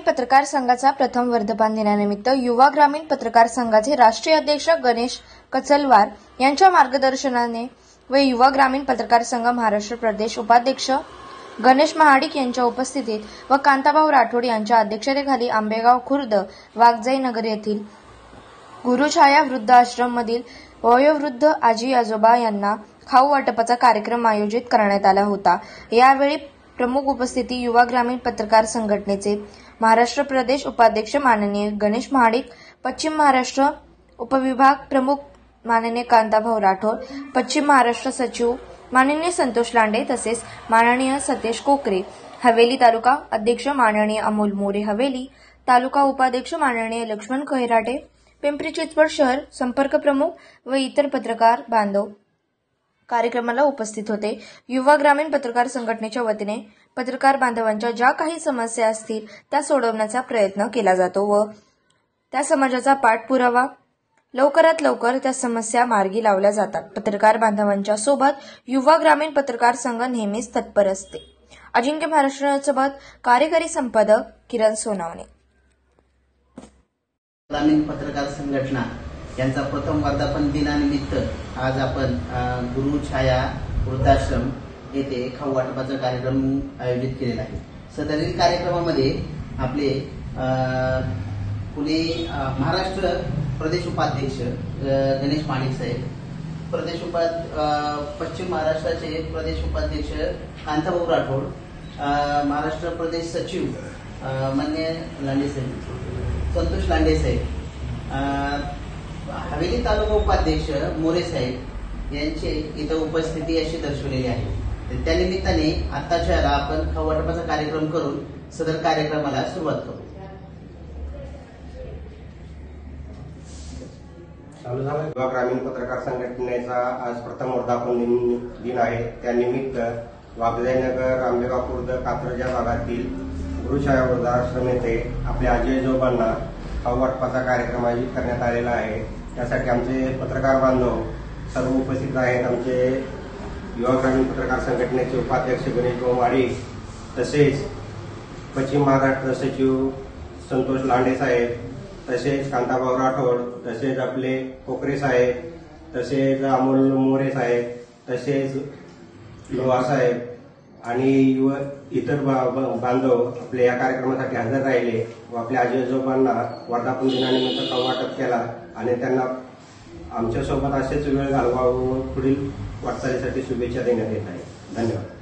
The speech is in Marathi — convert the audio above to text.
पत्रकार संघाचा प्रथम वर्धापन दिनानिमित्त युवा ग्रामीण पत्रकार संघाचे राष्ट्रीय अध्यक्ष गणेश कचलवार यांच्या मार्गदर्शनाने व युवा ग्रामीण पत्रकार संघ महाराष्ट्र प्रदेश उपाध्यक्ष गणेश महाडिक यांच्या उपस्थितीत व कांताभाऊ राठोड यांच्या अध्यक्षतेखाली आंबेगाव खुर्द वाघजाई नगर येथील गुरुछाया वृद्धाश्रम मधील वयोवृद्ध आजी आजोबा यांना खाऊ वाटपाचा कार्यक्रम आयोजित करण्यात आला होता। यावेळी प्रमुख उपस्थिती युवा ग्रामीण पत्रकार संघटनेचे महाराष्ट्र प्रदेश उपाध्यक्ष माननीय गणेश महाडिक, पश्चिम महाराष्ट्र उपविभाग प्रमुख माननीय कांताभाऊ राठोड, पश्चिम महाराष्ट्र सचिव माननीय संतोष लांडे तसेच माननीय सतेश कोकरे, हवेली तालुका अध्यक्ष माननीय अमोल मोरे हवेली, तालुका उपाध्यक्ष माननीय लक्ष्मण खैराटे, पिंपरी चिंचवड शहर संपर्क प्रमुख व इतर पत्रकार बांधव कार्यक्रमाला उपस्थित होते। युवा ग्रामीण पत्रकार संघटनेच्या वतीने पत्रकार बांधवांच्या ज्या काही समस्या असतील त्या सोडवण्याचा प्रयत्न केला जातो व त्या समाजाचा पाठपुरावा लवकरात लवकर त्या समस्या मार्गी लावल्या जातात। पत्रकार बांधवांच्या सोबत युवा ग्रामीण पत्रकार संघ नेहमीच तत्पर असते। अजिंक्य महाराष्ट्रासोबत कार्यकारी संपादक किरण सोनावणे। ग्रामीण पत्रकार संघटना यांचा प्रथम वर्धापन दिनानिमित्त आज आपण गुरुछाया वृद्धाश्रम येथे खाऊ वाटपाचा कार्यक्रम आयोजित केलेला आहे। सदरील कार्यक्रमामध्ये आपले पुणे महाराष्ट्र प्रदेश उपाध्यक्ष गणेश महाडिक साहेब, पश्चिम महाराष्ट्राचे प्रदेश उपाध्यक्ष कांताभाऊ राठोड, महाराष्ट्र प्रदेश सचिव माननीय लांडे साहेब, संतोष लांडे साहेब, हवेली तालुका उपाध्यक्ष मोरे साहेब यांचे इथं उपस्थिती अशी दर्शवलेली आहे। त्या निमित्ताने आताच्या आपण खाऊ वाटपाचा कार्यक्रम करून सदर कार्यक्रमाला सुरुवात करू। युवा ग्रामीण पत्रकार संघटनेचा आज प्रथम वर्धापन दिन आहे। त्यानिमित्त वाघजाई नगर, आंबेगाव खुर्द, कात्रज भागातील गुरुछाया वृद्धाश्रम येथे आपल्या आजी आजोबांना खाऊ वाटपाचा कार्यक्रम आयोजित करण्यात आलेला आहे। त्यासाठी आमचे पत्रकार बांधव सर्व उपस्थित आहेत। आमचे युवा ग्रामीण पत्रकार संघटनेचे उपाध्यक्ष गणेश महाडिक, तसेच पश्चिम महाराष्ट्र सचिव संतोष लांडे साहेब, तसेच कांताभाऊ राठोड, तसेच आपले कोकरे साहेब, तसेच अमोल मोरे साहेब, तसेच लोहा साहेब आणि इतर बांधव आपल्या या कार्यक्रमासाठी हजर राहिले व आपल्या आजी आजोबांना वर्धापन दिनानिमित्त खाऊ वाटप केला आणि त्यांना आमच्यासोबत असेच वेळ घालवा व पुढील वाटचालीसाठी शुभेच्छा देण्यात येत आहे। धन्यवाद।